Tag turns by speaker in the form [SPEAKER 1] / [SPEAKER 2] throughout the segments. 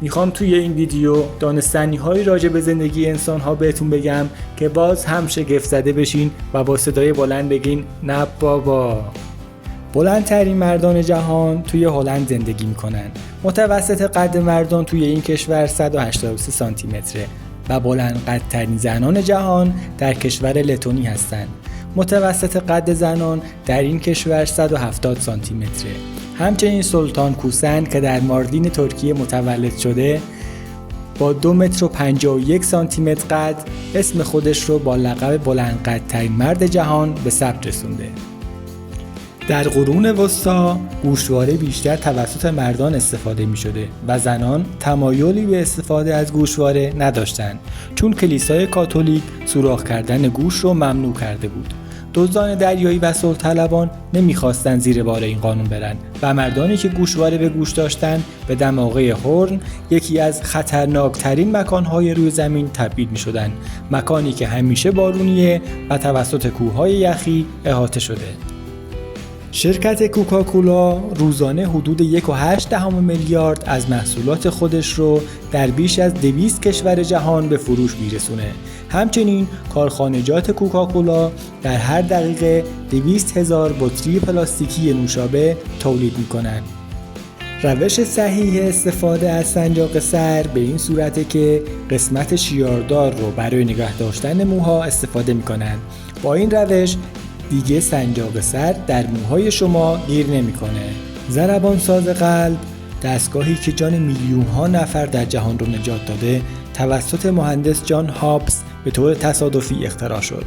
[SPEAKER 1] میخوام توی این ویدیو دانستنی‌هایی راجع به زندگی انسان‌ها بهتون بگم که باز هم شگفت زده بشین و با صدای بلند بگین نه بابا. بلندترین مردان جهان توی هلند زندگی میکنن. متوسط قد مردان توی این کشور 183 سانتی متره و بلند قدترین زنان جهان در کشور لتونی هستند. متوسط قد زنان در این کشور 170 سانتی متره. همچنین سلطان کوسن که در ماردین ترکیه متولد شده با 2 متر و 51 سانتی متر قد اسم خودش رو با لقب بلند قدترین مرد جهان به ثبت رسونده. در قرون وسطی گوشواره بیشتر توسط مردان استفاده می شده و زنان تمایلی به استفاده از گوشواره نداشتند، چون کلیسای کاتولیک سوراخ کردن گوش رو ممنوع کرده بود. دزدان دریایی و صلح‌طلبان نمیخواستند زیر بار این قانون برن و مردانی که گوشواره به گوش داشتند به دماغه هورن، یکی از خطرناکترین مکانهای روی زمین تبدیل می شدن. مکانی که همیشه بارونیه و توسط کوههای یخی احاطه شده. شرکت کوکاکولا روزانه حدود 1.8 میلیارد از محصولات خودش رو در بیش از 200 کشور جهان به فروش میرسونه. همچنین کارخانجات کوکاکولا در هر دقیقه 200,000 بطری پلاستیکی نوشابه تولید میکنن. روش صحیح استفاده از سنجاق سر به این صورته که قسمت شیاردار رو برای نگه داشتن موها استفاده میکنن. با این روش دیگه سنجاق سر در موهای شما گیر نمیکنه. ضربان ساز قلب، دستگاهی که جان میلیون ها نفر در جهان رو نجات داده، توسط مهندس جان هابس به طور تصادفی اختراع شد.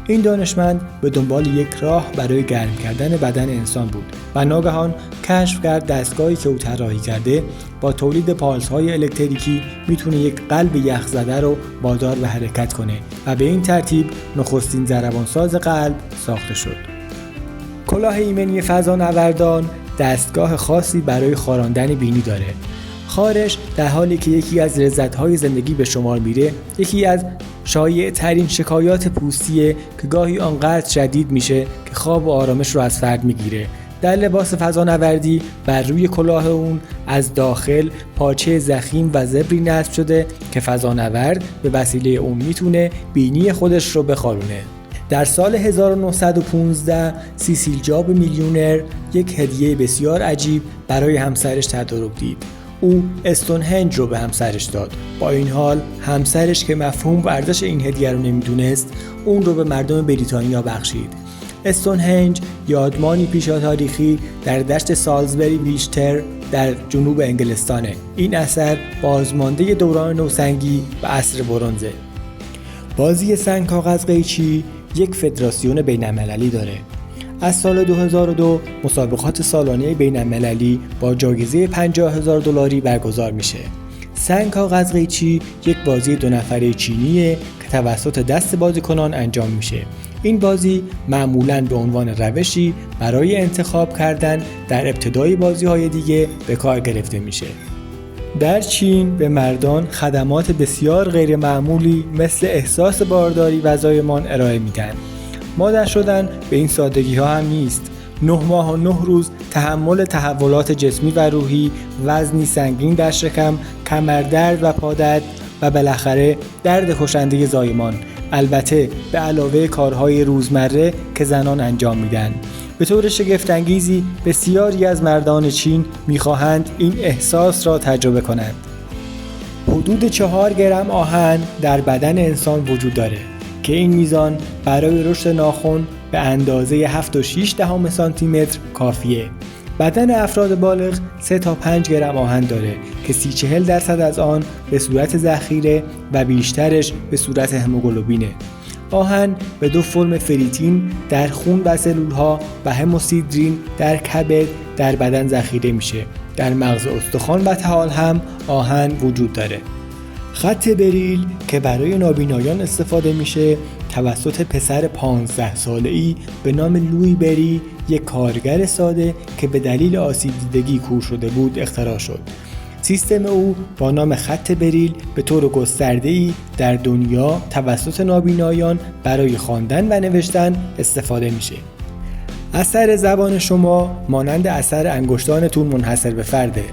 [SPEAKER 1] این دانشمند به دنبال یک راه برای گرم کردن بدن انسان بود و ناگهان کشف کرد دستگاهی که او طراحی کرده با تولید پالس‌های الکتریکی میتونه یک قلب یخ زده رو وادار به حرکت کنه و به این ترتیب نخستین ضربانساز قلب ساخته شد. کلاه ایمنی فضانوردان دستگاه خاصی برای خاراندن بینی داره. خارش در حالی که یکی از لذت‌های زندگی به شمار میره، یکی از شایع ترین شکایات پوستیه که گاهی آنقدر شدید میشه که خواب و آرامش رو از فرد میگیره. در لباس فضانوردی بر روی کلاه اون از داخل پارچه ضخیم و زبری نصب شده که فضانورد به وسیله اون میتونه بینی خودش رو بخارونه. در سال 1915 سیسیل جاب میلیونر یک هدیه بسیار عجیب برای همسرش تدارک دید. او استونهنج رو به همسرش داد. با این حال همسرش که مفهوم و ارزش این هدیه رو نمیدونست، اون رو به مردم بریتانیا بخشید. استونهنج یادمانی پیشا تاریخی در دشت سالزبری ویلچتر در جنوب انگلستانه. این اثر بازمانده دوران نوسنگی و عصر برنزه. بازی سنگ کاغذ قیچی یک فدراسیون بین‌المللی داره. از سال 2002 مسابقات سالانه بین‌المللی با جایزه $50,000 برگزار میشه. سنگ کاغذ قیچی یک بازی 2 نفره چینیه که توسط دست بازیکنان انجام میشه. این بازی معمولاً به عنوان روشی برای انتخاب کردن در ابتدای بازی‌های دیگه به کار گرفته میشه. در چین به مردان خدمات بسیار غیر معمولی مثل احساس بارداری و زایمان ارائه میدن. مادر شدن به این سادگی ها هم نیست. 9 ماه و 9 روز تحمل تحولات جسمی و روحی، وزنی سنگین در شکم، کمردرد و پادرد و بالاخره درد کشنده زایمان، البته به علاوه کارهای روزمره که زنان انجام میدن. به طور شگفت‌انگیزی بسیاری از مردان چین میخواهند این احساس را تجربه کنند. حدود 4 گرم آهن در بدن انسان وجود داره که این میزان برای رشد ناخن به اندازه 7.6 سانتی متر کافیه. بدن افراد بالغ 3 تا 5 گرم آهن داره که 30-40% از آن به صورت ذخیره و بیشترش به صورت هموگلوبینه. آهن به 2 فرم فریتین در خون و سلولها و هموسیدرین در کبد در بدن ذخیره میشه. در مغز استخوان و طحال هم آهن وجود داره. خط بریل که برای نابینایان استفاده میشه توسط پسر 15 ساله‌ای به نام لوی بری، یک کارگر ساده که به دلیل آسیب دیدگی کور شده بود اختراع شد. سیستم او با نام خط بریل به طور گسترده‌ای در دنیا توسط نابینایان برای خواندن و نوشتن استفاده میشه. اثر زبان شما مانند اثر انگشتانتون منحصر به فرده.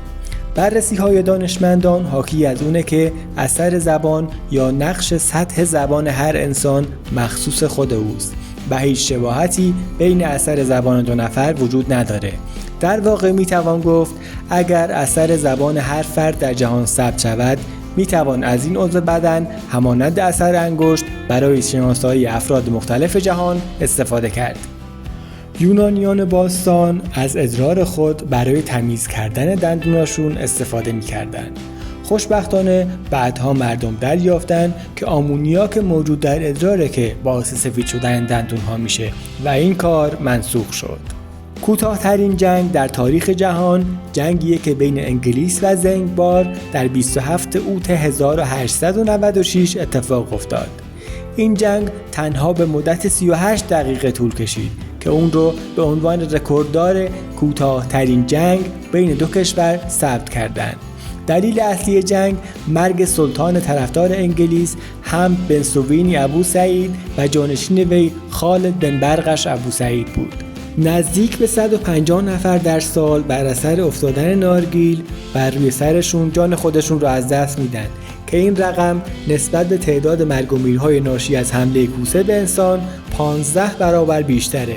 [SPEAKER 1] بررسی‌های دانشمندان حاکی از اونه که اثر زبان یا نقش سطح زبان هر انسان مخصوص خود اوست و هیچ شباهتی بین اثر زبان دو نفر وجود نداره. در واقع میتوان گفت اگر اثر زبان هر فرد در جهان ثبت شود، میتوان از این عضو بدن همانند اثر انگشت برای شناسایی افراد مختلف جهان استفاده کرد. یونانیان باستان از ادرار خود برای تمیز کردن دندوناشون استفاده می‌کردند. خوشبختانه بعدها مردم دریافتند که آمونیاک موجود در ادراره که باعث سفید شدن دندون‌ها میشه و این کار منسوخ شد. کوتاه‌ترین جنگ در تاریخ جهان جنگیه که بین انگلیس و زنگبار در 27 اوت 1896 اتفاق افتاد. این جنگ تنها به مدت 38 دقیقه طول کشید که اون رو به عنوان رکورددار کوتاه‌ترین جنگ بین دو کشور ثبت کردند. دلیل اصلی جنگ مرگ سلطان طرفدار انگلیس حمد بن سوینی ابو سعید و جانشین وی خالد بن برقش ابو سعید بود. نزدیک به 150 نفر در سال بر اثر افتادن نارگیل بر روی سرشون جان خودشون رو از دست میدن که این رقم نسبت به تعداد مرگ و میرهای ناشی از حمله کوسه به انسان 15 برابر بیشتره.